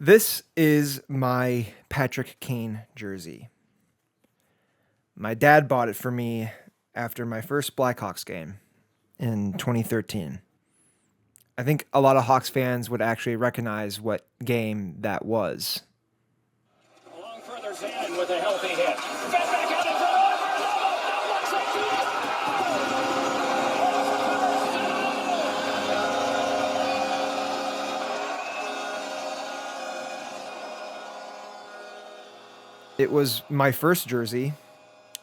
This is my Patrick Kane jersey. My dad bought it for me after my first Blackhawks game in 2013. I think a lot of Hawks fans would actually recognize what game that was. Along further Zanin with a healthy hit. Fed back out in front. It was my first jersey,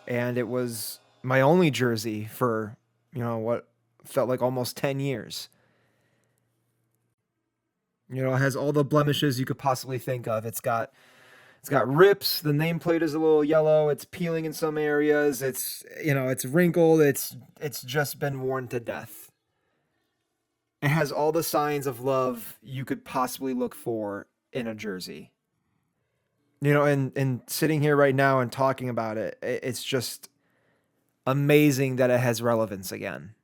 and it was my only jersey for, what felt like almost 10 years. It has all the blemishes you could possibly think of. It's got rips, the nameplate is a little yellow, it's peeling in some areas, it's wrinkled, it's just been worn to death. It has all the signs of love you could possibly look for in a jersey. And sitting here right now and talking about it, it's just amazing that it has relevance again.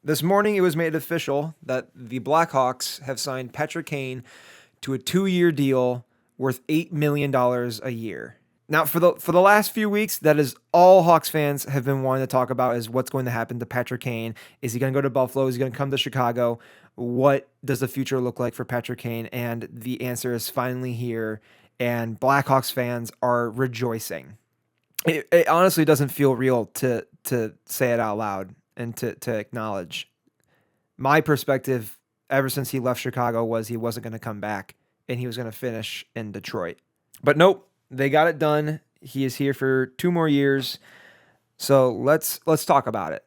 This morning, it was made official that the Blackhawks have signed Patrick Kane to a 2-year deal worth $8 million a year. Now, for the last few weeks, that is all Hawks fans have been wanting to talk about is what's going to happen to Patrick Kane. Is he going to go to Buffalo? Is he going to come to Chicago? What does the future look like for Patrick Kane? And the answer is finally here, and Blackhawks fans are rejoicing. It honestly doesn't feel real to say it out loud and to acknowledge. My perspective ever since he left Chicago was he wasn't going to come back and he was going to finish in Detroit. But nope, they got it done. He is here for 2 more years. So let's talk about it.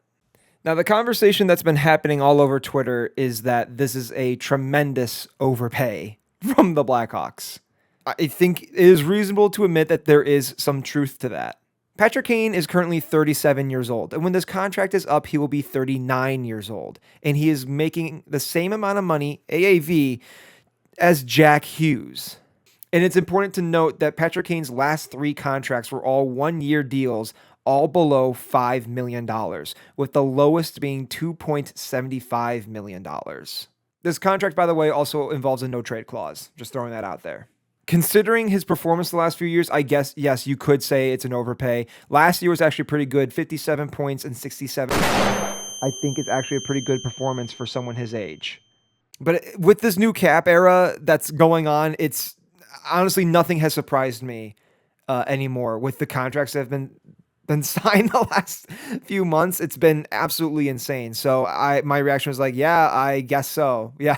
Now, the conversation that's been happening all over Twitter is that this is a tremendous overpay from the Blackhawks. I think it is reasonable to admit that there is some truth to that. Patrick Kane is currently 37 years old, and when this contract is up, he will be 39 years old, and he is making the same amount of money, AAV, as Jack Hughes. And it's important to note that Patrick Kane's last 3 contracts were all 1-year deals, all below $5 million, with the lowest being $2.75 million. This contract, by the way, also involves a no-trade clause, just throwing that out there. Considering his performance the last few years, I guess, yes, you could say it's an overpay. Last year was actually pretty good, 57 points and 67. I think it's actually a pretty good performance for someone his age. But with this new cap era that's going on, it's honestly nothing has surprised me anymore. With the contracts that have been signed the last few months, it's been absolutely insane. So my reaction was like, yeah, I guess so. Yeah.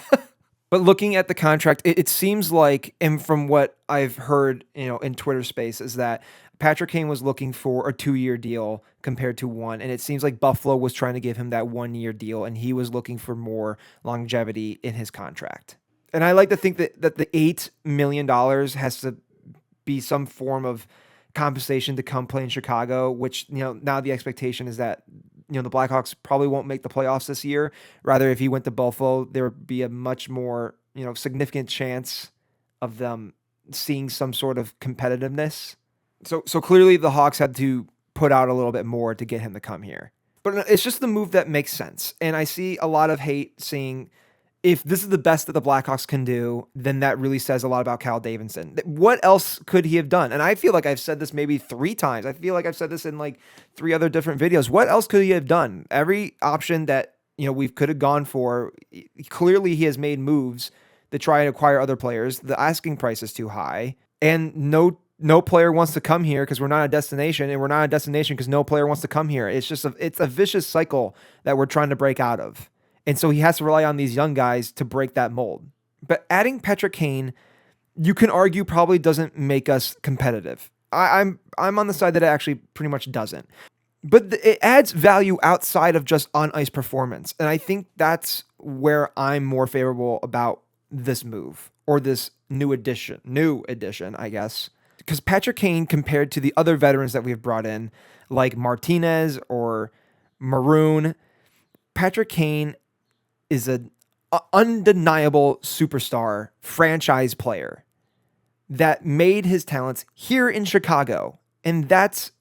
But looking at the contract, it seems like, and from what I've heard, in Twitter space, is that Patrick Kane was looking for a 2-year deal compared to 1. And it seems like Buffalo was trying to give him that 1-year deal, and he was looking for more longevity in his contract. And I like to think that the $8 million has to be some form of compensation to come play in Chicago, which, now the expectation is that the Blackhawks probably won't make the playoffs this year. Rather, if he went to Buffalo, there would be a much more, significant chance of them seeing some sort of competitiveness. So clearly the Hawks had to put out a little bit more to get him to come here. But it's just the move that makes sense. And I see a lot of hate saying, if this is the best that the Blackhawks can do, then that really says a lot about Cal Davidson. What else could he have done? And I feel like I've said this maybe 3 times. I feel like I've said this in like 3 other different videos. What else could he have done? Every option that, we could have gone for, clearly he has made moves to try and acquire other players. The asking price is too high, and no player wants to come here because we're not a destination, and we're not a destination because no player wants to come here. It's just it's a vicious cycle that we're trying to break out of. And so he has to rely on these young guys to break that mold. But adding Patrick Kane, you can argue, probably doesn't make us competitive. I'm on the side that it actually pretty much doesn't. But it adds value outside of just on-ice performance. And I think that's where I'm more favorable about this move, or this new addition, I guess. Because Patrick Kane, compared to the other veterans that we've brought in, like Martinez or Maroon, Patrick Kane is an undeniable superstar franchise player that made his talents here in Chicago. And that's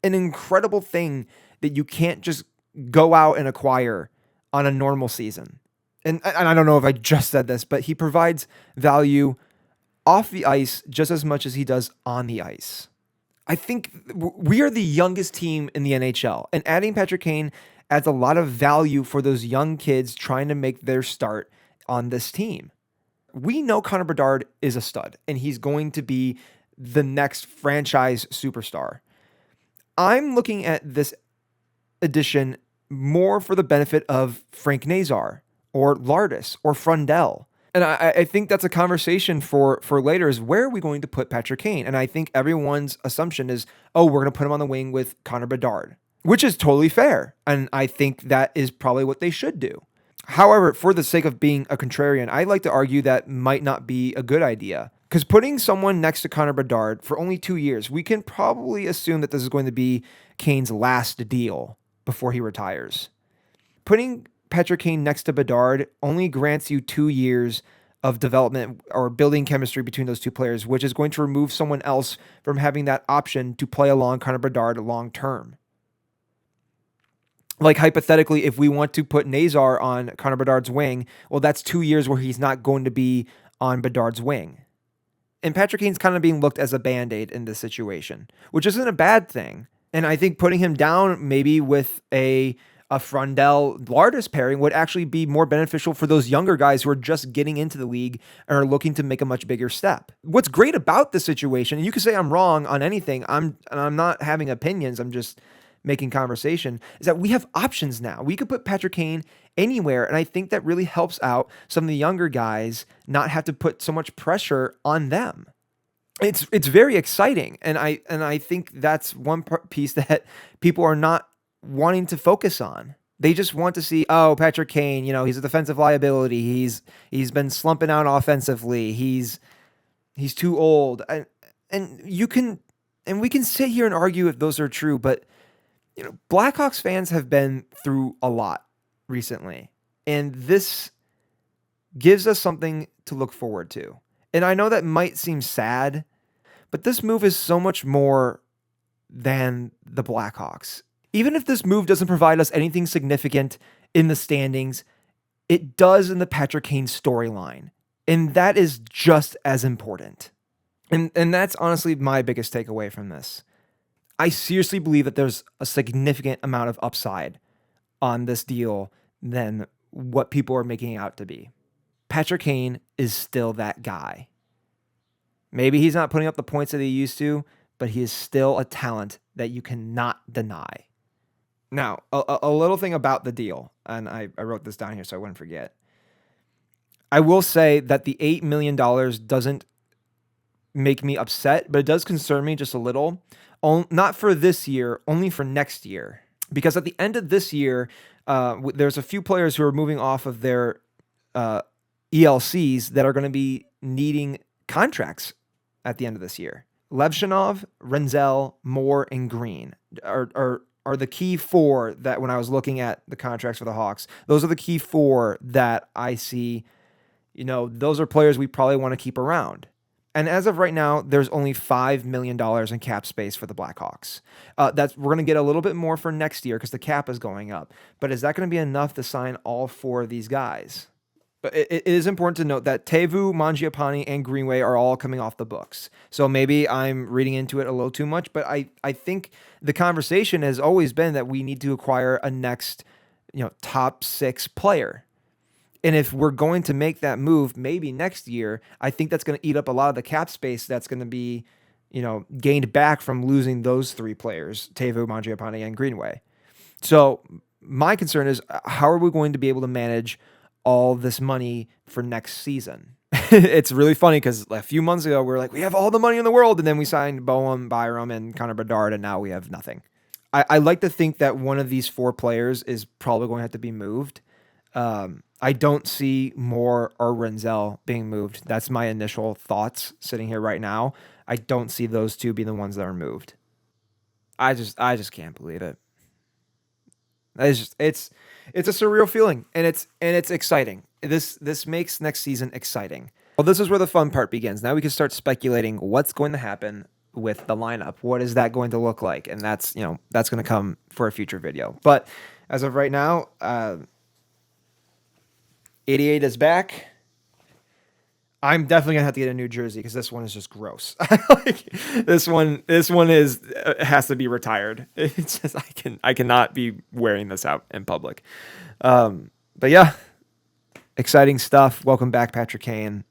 an incredible thing that you can't just go out and acquire on a normal season. And I don't know if I just said this, but he provides value off the ice just as much as he does on the ice. I think we are the youngest team in the NHL, and adding Patrick Kane adds a lot of value for those young kids trying to make their start on this team. We know Connor Bedard is a stud, and he's going to be the next franchise superstar. I'm looking at this addition more for the benefit of Frank Nazar or Lardis or Frundell. And I think that's a conversation for later is where are we going to put Patrick Kane? And I think everyone's assumption is, oh, we're going to put him on the wing with Connor Bedard, which is totally fair. And I think that is probably what they should do. However, for the sake of being a contrarian, I'd like to argue that might not be a good idea. Because putting someone next to Connor Bedard for only 2 years, we can probably assume that this is going to be Kane's last deal before he retires. Putting Patrick Kane next to Bedard only grants you 2 years of development or building chemistry between those two players, which is going to remove someone else from having that option to play along Connor Bedard long term. Like hypothetically, if we want to put Nazar on Connor Bedard's wing, well, that's 2 years where he's not going to be on Bedard's wing. And Patrick Kane's kind of being looked as a Band-Aid in this situation, which isn't a bad thing. And I think putting him down maybe with a Frundell-Lardis pairing would actually be more beneficial for those younger guys who are just getting into the league and are looking to make a much bigger step. What's great about this situation, and you can say I'm wrong on anything, I'm not having opinions, I'm just making conversation, is that we have options now. We could put Patrick Kane anywhere, and I think that really helps out some of the younger guys not have to put so much pressure on them. It's very exciting, and I think that's one piece that people are not wanting to focus on. They just want to see, oh, Patrick Kane, he's a defensive liability. He's been slumping out offensively. He's too old. And we can sit here and argue if those are true, but Blackhawks fans have been through a lot recently, and this gives us something to look forward to. And I know that might seem sad, but this move is so much more than the Blackhawks. Even if this move doesn't provide us anything significant in the standings, it does in the Patrick Kane storyline. And that is just as important. And that's honestly my biggest takeaway from this. I seriously believe that there's a significant amount of upside on this deal than what people are making it out to be. Patrick Kane is still that guy. Maybe he's not putting up the points that he used to, but he is still a talent that you cannot deny. Now, a little thing about the deal, and I wrote this down here so I wouldn't forget. I will say that the $8 million doesn't make me upset, but it does concern me just a little. Not for this year, only for next year. Because at the end of this year, there's a few players who are moving off of their ELCs that are going to be needing contracts at the end of this year. Levshinov, Renzel, Moore, and Green are the key four that when I was looking at the contracts for the Hawks, those are the key four that I see, those are players we probably want to keep around. And as of right now, there's only $5 million in cap space for the Blackhawks. We're going to get a little bit more for next year because the cap is going up. But is that going to be enough to sign all four of these guys? But it is important to note that Teuvo, Mangiapane, and Greenway are all coming off the books. So maybe I'm reading into it a little too much, but I think the conversation has always been that we need to acquire a next, top 6 player. And if we're going to make that move maybe next year, I think that's going to eat up a lot of the cap space that's going to be, gained back from losing those 3 players, Teuvo, Mangiapane, and Greenway. So my concern is how are we going to be able to manage all this money for next season? It's really funny because a few months ago, we were like, we have all the money in the world. And then we signed Boehm, Byram, and Connor Bedard, and now we have nothing. I like to think that one of these 4 players is probably going to have to be moved. I don't see Moore or Renzel being moved. That's my initial thoughts sitting here right now. I don't see those 2 being the ones that are moved. I just can't believe it. It's a surreal feeling, and it's exciting. This makes next season exciting. Well, this is where the fun part begins. Now we can start speculating what's going to happen with the lineup. What is that going to look like? And that's going to come for a future video. But as of right now, 88 is back. I'm definitely gonna have to get a new jersey because this one is just gross. Like, this one is has to be retired. It's just I cannot be wearing this out in public. But yeah, exciting stuff. Welcome back, Patrick Kane.